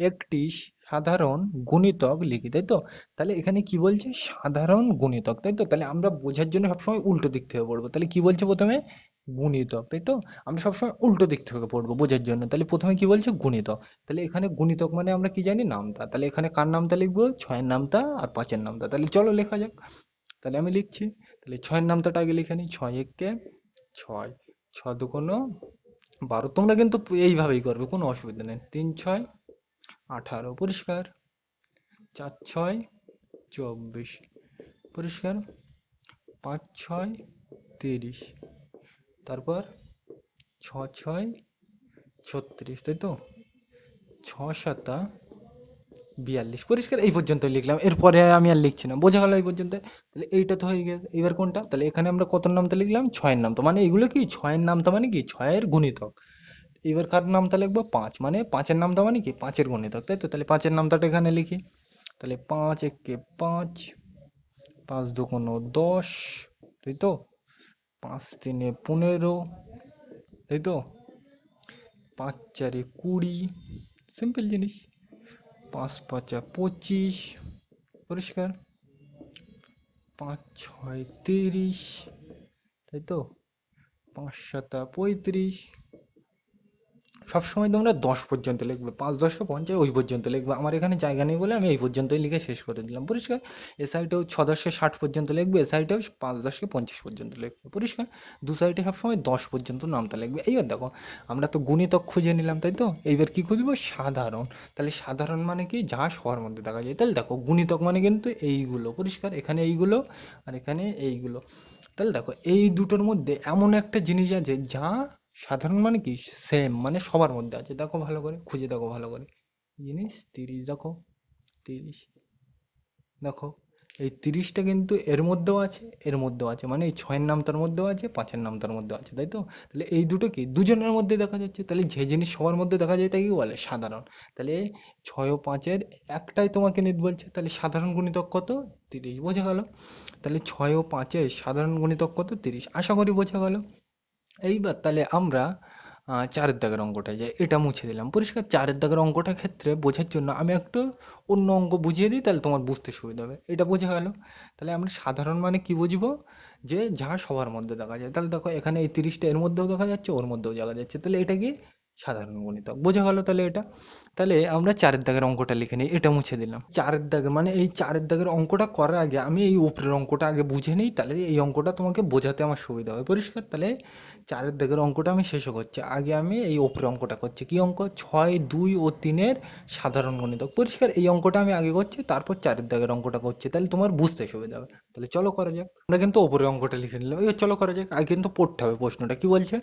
S1: একটি সাধারণ গুণিতক লিখি, তাই তো? তাহলে এখানে কি বলছে? সাধারণ গুণিতক, তাই তো? তাহলে আমরা বোঝার জন্য সবসময় উল্টো দিক থেকে পড়বো। তাহলে কি বলছে প্রথমে? গুণিতক, তাই তো? আমরা সবসময় উল্টো দিক থেকে পড়বো বোঝার জন্য। তাহলে প্রথমে কি বলছে? গুণিতক। তাহলে এখানে গুণিতক মানে আমরা কি জানি? নামতা। তাহলে এখানে কার নামতা লিখবো? 6 এর নামতা আর 5 এর নামতা। তাহলে চলো লেখা যাক। তাহলে আমি লিখছি। তাহলে 6 এর নামতাটা আগে লিখে নিই। 6 একে 6, 6 দুগুণ 12। তোমরা কিন্তু এইভাবেই করবে, কোনো অসুবিধা নেই। 3 6 18, পরিষ্কার। 4 6 24, পরিষ্কার। 5 6 30, তারপর 6 6 36, তাই তো? 6 7 42, পরিষ্কার। এই পর্যন্ত লিখলাম, এরপরে আমি আর লিখছি না, বোঝা গেল এই পর্যন্ত? তাহলে এইটা তো হয়ে গেছে। এবার কোনটা? তাহলে এখানে আমরা কত নামতা লিখলাম? 6 এর নামতা। মানে এগুলো কি 6 এর নামতা মানে কি? 6 এর গুণিতক। এবার কার নামতা লিখবো? 5, মানে 5 এর নামতা মানে কি? 5 এর গুণিতক, তাই তো? তাহলে 5 এর নামতাটা এখানে লিখি। তাহলে 5 একে 5, 5 দুগুণ 10, তাই তো? 5 তিনে 15, তাই তো? 5 চারে 20, সিম্পল জিনিস। 5 পাঁচা 25, পরিষ্কার। 5 6 30, তাই তো? 5 সাতা 35। সবসময় তোমরা 10 পর্যন্ত লিখবে, 5 10 50 ওই পর্যন্ত লিখবে। আমার এখানে জায়গা নেই বলে আমি এই পর্যন্তই লিখে শেষ করে দিলাম, পরিষ্কার। এ সাইডেও 6 10 60 পর্যন্ত লিখবে, এ সাইডেও 5 10 50 পর্যন্ত লিখবে, পরিষ্কার। দু সাইডে সবসময় 10 পর্যন্ত নামতা লিখবে। এইবার দেখো, আমরা তো গুণিতক খুঁজে নিলাম, তাই তো? এইবার কি খুঁজবো? সাধারণ। তাহলে সাধারণ মানে কি? যা সবার মধ্যে দেখা যায়। তাহলে দেখো গুণিতক মানে কিন্তু এইগুলো, পরিষ্কার। এখানে এইগুলো আর এখানে এইগুলো। তাহলে দেখো এই দুটোর মধ্যে এমন একটা জিনিস আছে যা সাধারণ, মানে কি সেম, মানে সবার মধ্যে আছে। দেখো ভালো করে, খুঁজে দেখো ভালো করে। জিনিস 30, দেখো 30, দেখো এই 30টা কিন্তু এর মধ্যেও আছে, এর মধ্যেও আছে। মানে এই 6 এর নামতার মধ্যেও আছে, 5 এর নামতার মধ্যেও আছে, তাই তো? তাহলে এই দুটো কি দুজনের মধ্যে দেখা যাচ্ছে। তাহলে যে জিনিস সবার মধ্যে দেখা যায় তাকে কি বলে? সাধারণ। তাহলে 6 ও 5 এর একটাই তোমাকে নিতে বলছে, তাহলে সাধারণ গুণিতক কত? 30, বোঝা গেল? তাহলে 6 ও 5 এর সাধারণ গুণিতক কত? 30। আশা করি বোঝা গেল। এইবার তাহলে আমরা চারের দাগের অঙ্কটা যে এটা মুছে দিলাম। পরিষ্কার? চারের দাগের অঙ্কটার ক্ষেত্রে বোঝার জন্য আমি একটু অন্য অঙ্ক বুঝিয়ে দিই, তাহলে তোমার বুঝতে সুবিধা হবে। এটা বোঝা গেল? তাহলে আমরা সাধারণ মানে কি বুঝবো? যে যা সবার মধ্যে দেখা যায়। তাহলে দেখো এখানে এই 30টা এর মধ্যেও দেখা যাচ্ছে, ওর মধ্যেও দেখা যাচ্ছে, তাহলে এটা কি সাধারণ গণিতক। বোঝা গেল তাহলে এটা? তাহলে আমরা চারের দাগের অঙ্কটা লিখে নিই, এটা মুছে দিলাম। চারের দাগের মানে এই চারের দাগের অঙ্কটা করার আগে আমি এই উপরের অঙ্কটা আগে বুঝে নিই, তাহলে এই অঙ্কটা তোমাকে বোঝাতে আমার সুবিধা হবে। পরিষ্কার? তাহলে চারের দাগের অঙ্কটা আমি শেষও করছি, আগে আমি এই উপরের অঙ্কটা করছি। কি অঙ্ক? 6, 2 ও 3-এর সাধারণ গণিতক। পরিষ্কার? এই অঙ্কটা আমি আগে করছি, তারপর চারের দাগের অঙ্কটা করছি, তাহলে তোমার বুঝতে সুবিধা হবে। তাহলে চলো করা যাক। আমরা কিন্তু উপরের অঙ্কটা লিখে নিলাম, এবার চলো করা যাক। আগে কিন্তু পড়তে হবে প্রশ্নটা কি বলছে।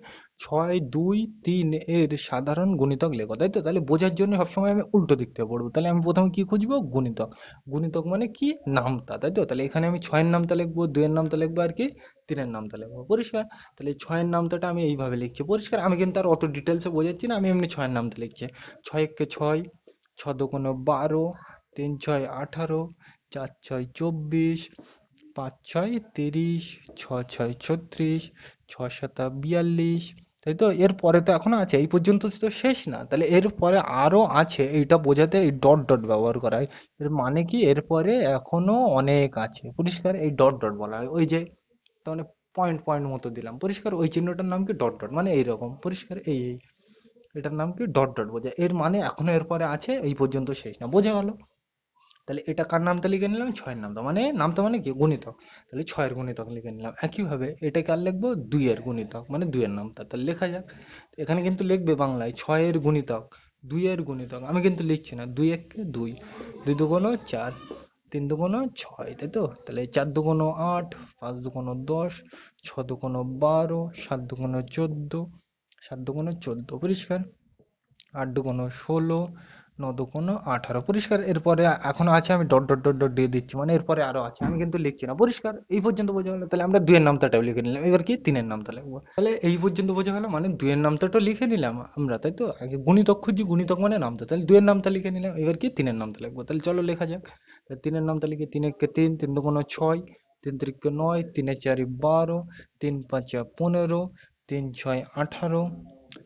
S1: 6, 2, 3 এর সাধারণ গুণিতক লেখো, তাই তো? তাহলে বোঝার জন্য সবসময় আমি উল্টো দিক থেকে পড়বো। তাহলে আমি প্রথমে কি খুঁজবো? গুণিতক। গুণিতক মানে কি? নামতা, তাই তো? তাহলে এখানে আমি 6-এর নামতা লিখবো, 2-এর নামতা লিখবো, আর কি 3-এর নামতা লিখবো। পরিষ্কার? তাহলে 6-এর নামতাটা আমি এইভাবে লিখছি। পরিষ্কার? আমি কিন্তু আর অত ডিটেলসে বোঝাচ্ছি না, আমি এমনি 6-এর নামতা লিখছি। 6 একে 6, 6 দুগুণে 12, 3 6 18, 4 6 24, 5 6 30, 6 6 36, 6 7 42, তাই তো? এর পরে তো এখনো আছে, এই পর্যন্ত তো শেষ না। তাহলে এর পরে আরো আছে, এইটা বোঝাতে এই ডট ডট ব্যবহার করা হয়। এর মানে কি? এরপরে এখনো অনেক আছে। পরিষ্কার? এই ডট ডট বলা হয় ওই যে, তার মানে পয়েন্ট পয়েন্ট মতো দিলাম। পরিষ্কার? ওই চিহ্নটার নাম কি? ডট ডট, মানে এইরকম। পরিষ্কার? এই এটার নাম কি? ডট ডট বোঝায়। এর মানে এখনো এরপরে আছে, এই পর্যন্ত শেষ না। বোঝা গেল? তাহলে এটা কার নামটা লিখে নিলাম? 6-এর নামটা। মানে নামটা মানে কি? গুণিতক। তাহলে 6-এর গুণিতক লিখে নিলাম। একইভাবে এটাকে আর লিখবো 2-এর গুণিতক, মানে 2-এর নামটা। তাহলে লেখা যাক। এখানে কিন্তু লিখবে বাংলায় 6-এর গুণিতক, 2-এর গুণিতক। আমি কিন্তু লিখছি না। 2 একে 2, 2 দুগুণ 4, 3 দুগুণ 6, তাই তো? তাহলে 4 দুগুণ 8, 5 দুগুণ 10, 6 দুগুণ 12, 7 দুগুণ 14, 7 দুগুণ 14। পরিষ্কার? 8 দুগুণ 16, 9 দুগুণ 18। পরিষ্কার? এরপরে এখনো আছে, আমি ডট ডট ডট ডট দিয়ে দিচ্ছি, মানে এরপরে আরো আছে, আমি কিন্তু লিখছি না। পরিষ্কার? এই পর্যন্ত বোঝা গেল? তাহলে আমরা 2-এর নামতাটাও লিখে নিলাম। এবার কি? 3-এর নামতা লিখবো। তাহলে এই পর্যন্ত বোঝা গেল? মানে 2-এর নামতাটাও লিখে নিলাম আমরা, তাই তো? আগে গুণিতক খুঁজি, গুণিতক মানে নামতা। তাহলে 2-এর নামতা লিখে নিলাম। এবার কি? 3-এর নামতা লিখবো। তাহলে চলো লেখা যাক। তাহলে 3-এর নামতা লিখি। 3 একে 3, 3 দুগুণ 6, 3 তিরিকে 9, 3 এ 4 12, 3 5 15, 3 6 18,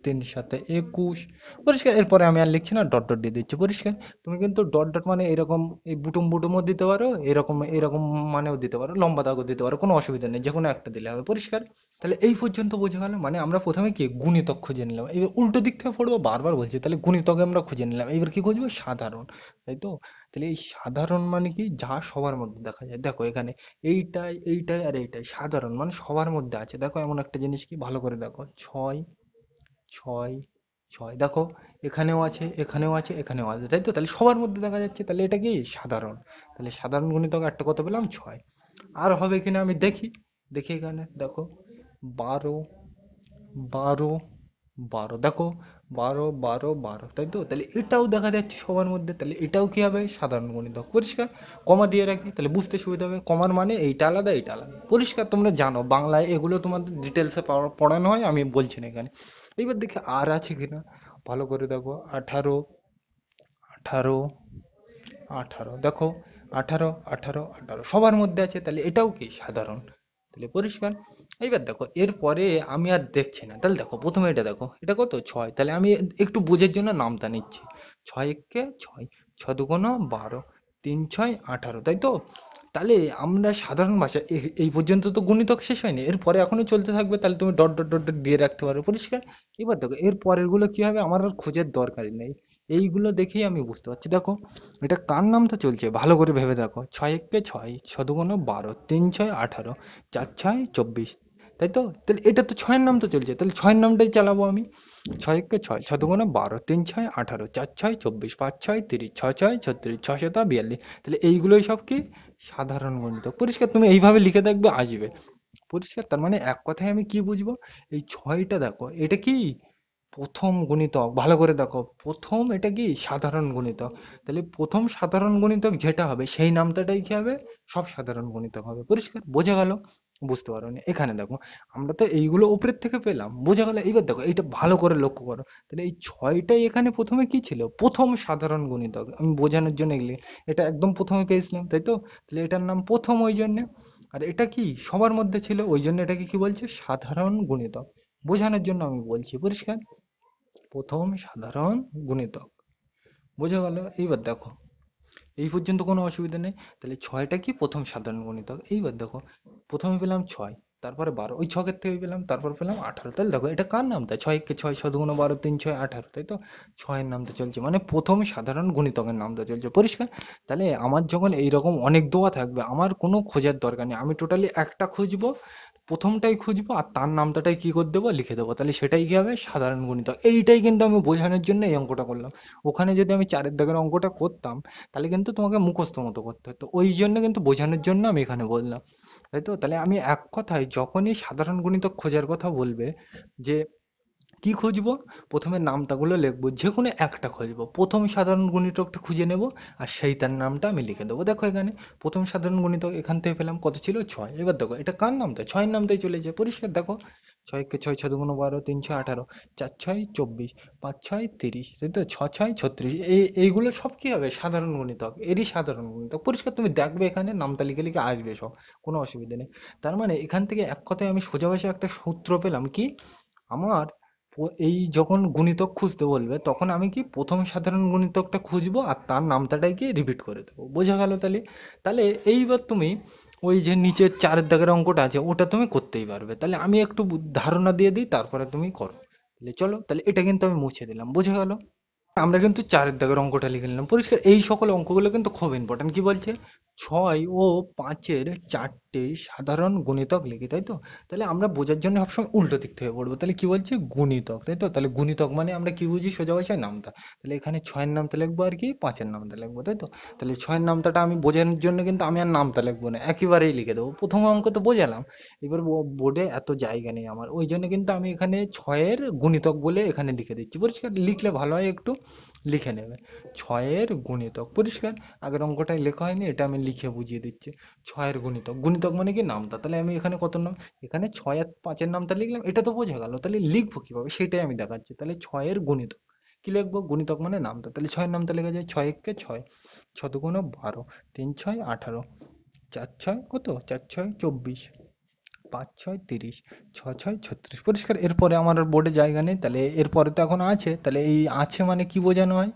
S1: 3 7 21। পরিষ্কার? এরপরে আমি আর লিখছি না, ডট ডট দিয়ে দিচ্ছি। পরিষ্কার? তুমি কিন্তু ডট ডট মানে এরকম এই বুটুম বুটুমও দিতে পারো, এরকম এরকম মানেও দিতে পারো, লম্বা দাগও দিতে পারো, কোনো অসুবিধা নেই, যে কোনো একটা দিলে হবে। পরিষ্কার? তাহলে এই পর্যন্ত বোঝা গেল? মানে আমরা প্রথমে কি? গুণিতক খুঁজে নিলাম। এবার উল্টো দিক থেকে পড়বো, বারবার বলছি। তাহলে গুণিতকে আমরা খুঁজে নিলাম, এবার কি খুঁজবো? সাধারণ, তাই তো? তাহলে এই সাধারণ মানে কি? যা সবার মধ্যে দেখা যায়। দেখো এখানে এইটাই এইটাই আর এইটাই সাধারণ, মানে সবার মধ্যে আছে। দেখো এমন একটা জিনিস, কি ভালো করে দেখো, 6, 6, 6, দেখো এখানেও আছে, এখানেও আছে, এখানেও আছে, তাই তো? তাহলে সবার মধ্যে দেখা যাচ্ছে, তাহলে এটা কি? সাধারণ। তাহলে সাধারণ গুণিতক একটা কত পেলাম? 6। আর হবে কিনা আমি দেখি। দেখি এখানে দেখো, 12, 12, 12, দেখো 12, 12, 12, তাই তো? তাহলে এটাও দেখা যাচ্ছে সবার মধ্যে, তাহলে এটাও কি হবে? সাধারণ গণিতক। পরিষ্কার? কমা দিয়ে রাখি, তাহলে বুঝতে সুবিধা হবে। কমার মানে এইটা আলাদা, এইটা আলাদা। পরিষ্কার? তোমরা জানো বাংলায় এগুলো তোমাদের ডিটেলসে পড়ানো হয়, আমি বলছি না এখানে। এইবার দেখি আর আছে কিনা, ভালো করে দেখো। 18, 18, 18, দেখো 18, 18, 18 সবার মধ্যে আছে, তাহলে এটাও কি? সাধারণ। তাহলে পরিষ্কার? এইবার দেখো এরপরে আমি আর দেখছি না। তাহলে দেখো প্রথমে এটা দেখো, এটা কত? 6। তাহলে আমি একটু বুঝের জন্য নামতা নিচ্ছি। 6 একে 6, 6 দুগুণ 12, 3 6 18, তাই তো? তাহলে আমরা সাধারণ ভাষা এই পর্যন্ত তো গুণিতক শেষ হয়নি, এরপরে এখনো চলতে থাকবে। তাহলে তুমি ডট ডট ডট ডট দিয়ে রাখতে পারো। পরিষ্কার? এবার দেখো এর পরের গুলো কি হবে, আমার আর খোঁজের দরকারই নেই। এইগুলো দেখেই আমি বুঝতে পারছি। দেখো এটা কার নামটা চলছে, ভালো করে ভেবে দেখো। 6 একে 6, 6 দুগুণ 12, 3 6 18, 4 6 24, তাই তো? তাহলে এটা তো 6-এর নাম তো চলছে, তাহলে 6-এর নামটাই চালাবো আমি। 6 একে 6, 6 দুগুণ 12, 3 6 18, 4 6 24, 5 6 30, 6 6 36, 6 7 42। তাহলে এইগুলোই সব কি? সাধারণ গণিতক। পরিষ্কার? তুমি এইভাবে লিখে দেখবে, আসবে। পরিষ্কার? তার মানে এক কথায় আমি কি বুঝবো? এই 6টা দেখো, এটা কি? প্রথম গুণিতক। ভালো করে দেখো, প্রথম এটা কি? সাধারণ গুণিতক। তাহলে প্রথম সাধারণ গুণিতক যেটা হবে, সেই নামটাই কি হবে? সব সাধারণ গুণিতক হবে। পরিষ্কার? বোঝা গেল? বুঝতে পারোনি? এখানে দেখো, আমরা তো এইগুলো উপরের থেকে পেলাম, বোঝা গেল? এইবার দেখো এইটা ভালো করে লক্ষ্য করো। তাহলে এই 6টাই এখানে প্রথমে কি ছিল? প্রথম সাধারণ গুণিতক। আমি বোঝানোর জন্য এগুলি, এটা একদম প্রথমে পেয়েছিলাম, তাই তো? তাহলে এটার নাম প্রথম ওই জন্যে। আর এটা কি? সবার মধ্যে ছিল, ওই জন্য এটাকে কি বলছে? সাধারণ গুণিতক। বোঝানোর জন্য আমি বলছি। পরিষ্কার? প্রথম সাধারণ গুণিতক। বোঝা গেল? এইবার দেখো, এই পর্যন্ত কোনো অসুবিধা নেই। তাহলে ছয়টা কি প্রথম সাধারণ গুণিতক। এইবার দেখো, প্রথমে পেলাম ছয়, তারপরে বারো, ওই ছকের থেকে পেলাম, তারপর পেলাম আঠারো। তাহলে দেখো এটা কার নামতা, ছয় কে ছয়, শতগুণ বারো, তিন ছয় আঠারো, তাই তো? ছয়ের নামতা চলছে, মানে প্রথম সাধারণ গুণিতকের নামতা চলছে। পরিষ্কার? তাহলে আমার যখন এইরকম অনেক দোয়া থাকবে, আমার কোনো খোঁজার দরকার নেই, আমি টোটালি একটা খুঁজবো, প্রথমটাই খুঁজবো, আর তার নামটাই কি করে দেবো, লিখে দেবো। তাহলে সেটাই কি হবে, সাধারণ গুণিতক। এইটাই কিন্তু আমি বোঝানোর জন্য এই অঙ্কটা করলাম। ওখানে যদি আমি চারের দাগের অঙ্কটা করতাম, তাহলে কিন্তু তোমাকে মুখস্থ মতো করতে হতো, ওই জন্য কিন্তু বোঝানোর জন্য আমি এখানে বললাম। তাই তো? তাহলে আমি এক কথায় যখনই সাধারণ গুণিতক খোঁজার কথা বলবে, যে কি খুঁজবো, প্রথমে নামতাগুলো লিখবো, যে কোনো একটা খুঁজবো, প্রথম সাধারণ গুণিতকটা খুঁজে নেব, আর সেই তার নামটা আমি লিখে দেবো। দেখো এখানে প্রথম সাধারণ গুণিতক এখান থেকে পেলাম, কত ছিল, ছয়। এবার দেখো এটা কার নামটা, ছয়ের নামটাই চলেছে। পরিষ্কার? দেখো, ছয় কে ছয়, ছয় দুগুণ বারো, তিন ছয় আঠারো, চার ছয় চব্বিশ, পাঁচ ছয় তিরিশ, তাই তো? ছ ছয় ছত্রিশ, এইগুলো সব কি হবে, সাধারণ গুণিতক, এরই সাধারণ গুণিতক। পরিষ্কার? তুমি দেখবে এখানে নামটা লিখে লিখে আসবে সব, কোনো অসুবিধা নেই। তার মানে এখান থেকে এক কথায় আমি সোজা ভাষায় একটা সূত্র পেলাম, কি আমার এই যখন গুণিতক খুঁজতে বলবে, তখন আমি কি প্রথম সাধারণ গুণিতকটা খুঁজবো, আর তার নামটাই কি রিপিট করে দেবো। বোঝা গেল? তাহলে তাহলে এইবার তুমি ওই যে নিচের চারের দাগের অঙ্কটা আছে, ওটা তুমি করতেই পারবে। তাহলে আমি একটু ধারণা দিয়ে দিই, তারপরে তুমি করো। তাহলে চলো, তাহলে এটা কিন্তু আমি মুছে দিলাম। বোঝা গেল? আমরা কিন্তু চারের দাগের অঙ্কটা লিখে নিলাম। পরিষ্কার? এই সকল অঙ্কগুলো কিন্তু খুব ইম্পর্টেন্ট। কি বলছে, ছয় ও পাঁচের চারটে সাধারণ গুণিতক লিখি, তাই তো? তাহলে আমরা বোঝার জন্য সবসময় উল্টো দিক থেকে পড়বো। তাহলে কি বলছে, গুণিতক, তাই তো? তাহলে গুণিতক মানে আমরা কি বুঝি সোজা ভাষায়, নামতা। তাহলে এখানে ছয়ের নামতা লিখবো, আর কি পাঁচের নামতা লিখবো, তাই তো? তাহলে ছয়ের নামতাটা আমি বোঝানোর জন্য কিন্তু আমি আর নামতা লিখবো না, একেবারেই লিখে দেবো। প্রথম অঙ্ক তো বোঝালাম, এবার বোর্ডে এত জায়গা নেই আমার, ওই জন্য কিন্তু আমি এখানে ছয়ের গুণিতক বলে এখানে লিখে দিচ্ছি। পরিষ্কার? লিখলে ভালো হয়, একটু লিখে নেবে, ছয়ের গুণিতক। পরিষ্কার? আগের অঙ্কটাই লেখা হয়নি, এটা আমি লিখে বুঝিয়ে দিচ্ছি। ছয়ের গুণিতক, গুণিতক মানে কি, নামতা। তাহলে আমি এখানে কত নাম, এখানে ছয় আর পাঁচের নামটা লিখলাম, এটা তো বোঝা গেল। তাহলে লিখবো কিভাবে সেটাই আমি দেখাচ্ছি। তাহলে ছয়ের গুণিতক কি লিখবো, গুণিতক মানে নামতা। তাহলে ছয়ের নামটা লেখা যায়, ছয় একে ছয়, ছ দুগুণ বারো, তিন ছয় আঠারো, চার ছয় কত, চার ছয় চব্বিশ, পাঁচ ছয় তিরিশ, ছ ছয় ছত্রিশ। পরিষ্কার? এরপরে আমার আর বোর্ডে জায়গা নেই, তাহলে এরপরে তো এখন আছে। তাহলে এই আছে মানে কি বোঝানো হয়,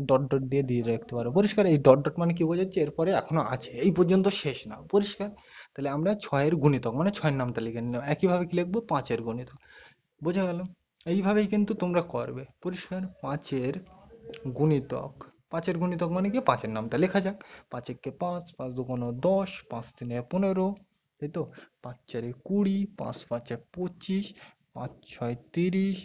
S1: ডট ডট দিয়ে রাখতে পারো। পরিষ্কার? এই ডট ডট মানে কি বোঝাচ্ছে, এরপরে এখনো আছে, এই পর্যন্ত শেষ না। পরিষ্কার? তাহলে আমরা ছয়ের গুণিতক মানে ছয়ের নামটা লিখে নিলাম। একইভাবে কি লিখবো, পাঁচের গুণিতক। বোঝা গেল? এইভাবেই কিন্তু তোমরা করবে। পরিষ্কার? পাঁচের গুণিতক, পাঁচের গুণিতক মানে কি, পাঁচের নামটা লেখা যাক। পাঁচ একে পাঁচ, পাঁচ দুগুণ দশ, পাঁচ তিনে পনেরো, তাই তো? পাঁচ চারে কুড়ি, পাঁচ পাঁচে পঁচিশ, পাঁচ ছয় তিরিশ,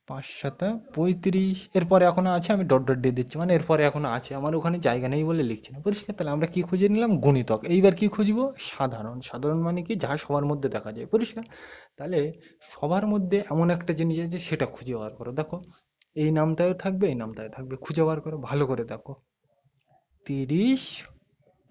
S1: পাঁচ সাতে পঁয়ত্রিশ। এরপরে এখনো আছে, আমি ডট ডট দিয়ে দিচ্ছি, মানে এরপরে এখনো আছে, আমার ওখানে জায়গা নেই বলে লিখছি না। পরিষ্কার? তাহলে আমরা কি খুঁজে নিলাম, গুণিতক। এইবার কি খুঁজবো, সাধারণ। সাধারণ মানে কি, যা সবার মধ্যে দেখা যায়। পরিষ্কার? তাহলে সবার মধ্যে এমন একটা জিনিস আছে, সেটা খুঁজে বার করো। দেখো, এই নামটাও থাকবে, এই নামটাও থাকবে, খুঁজে বার করো, ভালো করে দেখো। তিরিশ,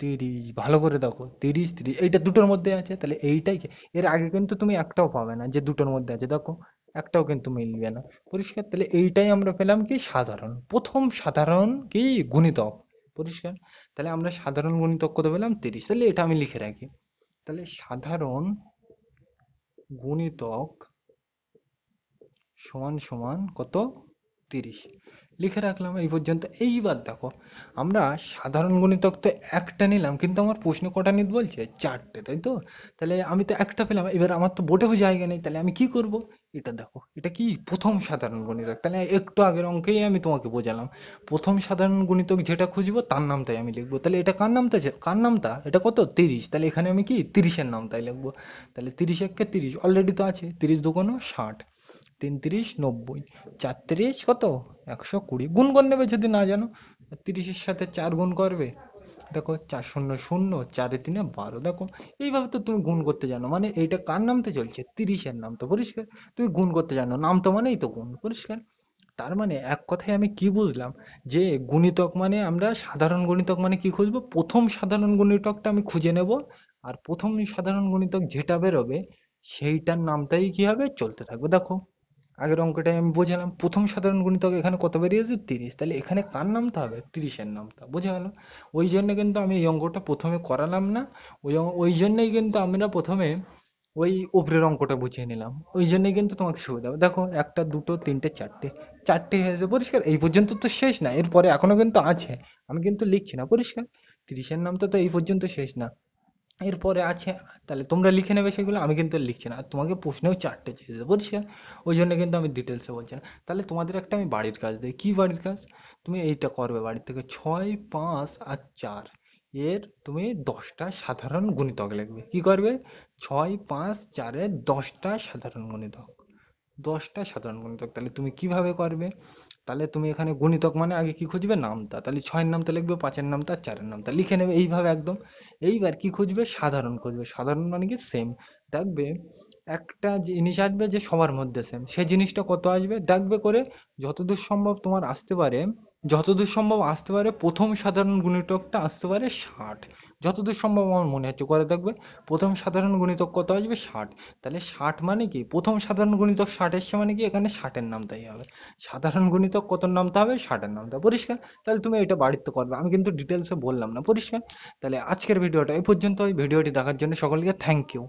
S1: তিরিশ, ভালো করে দেখো, তিরিশ তিরিশ, এইটা দুটোর মধ্যে আছে, তাহলে এইটাই এর আগে কিন্তু তুমি একটাও পাবে না যে দুটোর মধ্যে আছে। দেখো, একটাও কিন্তু মিলবে না। পরিষ্কার? তাহলে এইটাই আমরা পেলাম কি, সাধারণ, প্রথম সাধারণ কি, গুণিতক। পরিষ্কার? তাহলে আমরা সাধারণ গুণিতক কত পেলাম, তিরিশ। তাহলে এটা আমি লিখে রাখি। তাহলে সাধারণ গুণিতক সমান সমান কত, তিরিশ। লিখে রাখলাম এই পর্যন্ত। এইবার দেখো, আমরা সাধারণ গুণিতক তো একটা নিলাম, কিন্তু আমার প্রশ্ন কটা নিতে বলছে, চারটে, তাই তো? তাহলে আমি তো একটা পেলাম, এবার আমার তো বোর্ডেও জায়গা নেই, তাহলে আমি কি করব, এটা দেখো, এটা কি, প্রথম সাধারণ গুণিতক। তাহলে একটু আগের অঙ্কেই আমি তোমাকে বোঝালাম, প্রথম সাধারণ গুণিতক যেটা খুঁজবো, তার নামটাই আমি লিখবো। তাহলে এটা কার নামটা, কার নামটা, এটা কত, তিরিশ। তাহলে এখানে আমি কি, তিরিশের নামটাই লিখবো। তাহলে তিরিশ একে তিরিশ, অলরেডি তো আছে, তিরিশ দুগুণ ষাট, তিন তিরিশ নব্বই, চার তিরিশ কত, একশো কুড়ি। গুণ করে নেবে যদি না জানো, তিরিশের সাথে চার গুণ করবে, দেখো চার শূন্য শূন্য, চারে তিনে বারো। দেখো, এইভাবে তো তুমি গুণ করতে জানো, মানে এইটা কার নামতে চলছে, তিরিশের নাম তো। পরিষ্কার? তুমি গুণ করতে জানো, নাম তো মানেই তো গুণ। পরিষ্কার? তার মানে এক কথায় আমি কি বুঝলাম, যে গুণিতক মানে আমরা সাধারণ গুণিতক মানে কি খুঁজবো, প্রথম সাধারণ গুণিতকটা আমি খুঁজে নেব, আর প্রথম সাধারণ গুণিতক যেটা বেরোবে, সেইটার নামটাই কি হবে, চলতে থাকবে। দেখো, আগের অঙ্কটাই আমি বোঝালাম, প্রথম সাধারণ গুণিতক এখানে কত বেরিয়েছে, তিরিশ। তাহলে এখানে কার নামটা হবে, তিরিশের নামটা। বোঝা গেল? ওই জন্য কিন্তু আমি এই অঙ্কটা প্রথমে করালাম না, ওই জন্যই কিন্তু আমরা প্রথমে ওই উপরের অঙ্কটা বুঝিয়ে নিলাম, ওই জন্যই কিন্তু তোমাকে সুবিধা হবে। দেখো, একটা দুটো তিনটে চারটে, চারটে হয়েছে পরিষ্কার। এই পর্যন্ত তো শেষ না, এরপরে এখনো কিন্তু আছে, আমি কিন্তু লিখছি না পরিষ্কার। 30-এর নামটা তো এই পর্যন্ত শেষ না, এরপরে আছে। তাহলে তোমরা লিখে নেবে সেগুলো, আমি কিন্তু আর লিখছি না। আর তোমাকে প্রশ্নেও চারটে চেয়েছে পরিষ্কার, ওই জন্য কিন্তু আমি ডিটেলসে বলছি না। তাহলে তোমাদের একটা আমি বাড়ির কাজ দিই। কি বাড়ির কাজ? তুমি এইটা করবে বাড়ির থেকে, 6, 5 আর 4 এর তুমি 10টা সাধারণ গুণিতক লিখবে। কি করবে? 6, 5, 4-এর 10টা সাধারণ গুণিতক, 10টা সাধারণ গুণিতক। তাহলে তুমি কিভাবে করবে? তাহলে তুমি এখানে গুণিতক মানে আগে কি খুঁজবে? নামতা। তাহলে 6-এর নামতা লিখবে, 5-এর নামতা আর 4-এর নামতা লিখে নেবে এইভাবে একদম। এইবার কি খুঁজবে? সাধারণ খুঁজবে। সাধারণ মানে কি? সেম। দেখবে একটা জিনিস আসবে যে সবার মধ্যে সেম, সেই জিনিসটা কত আসবে দেখবে করে। যতদূর সম্ভব তোমার আসতে পারে, যতদূর সম্ভব আসতে পারে প্রথম সাধারণ গুণিতকটা আসতে পারে 60। যতদূর সম্ভব আমার মনে হচ্ছে করে দেখবে, প্রথম সাধারণ গুণিতক কত আসবে? 60। তাহলে 60 মানে কি? প্রথম সাধারণ গুণিতক 60 এসছে মানে কি? এখানে 60-এর নামতাই হবে। সাধারণ গুণিতক কত নামতে হবে? 60-এর নামতে হবে পরিষ্কার। তাহলে তুমি এটা বাড়িতে করবে, আমি কিন্তু ডিটেলসে বললাম না পরিষ্কার। তাহলে আজকের ভিডিওটা এই পর্যন্ত। ওই ভিডিওটি দেখার জন্য সকলকে থ্যাংক ইউ।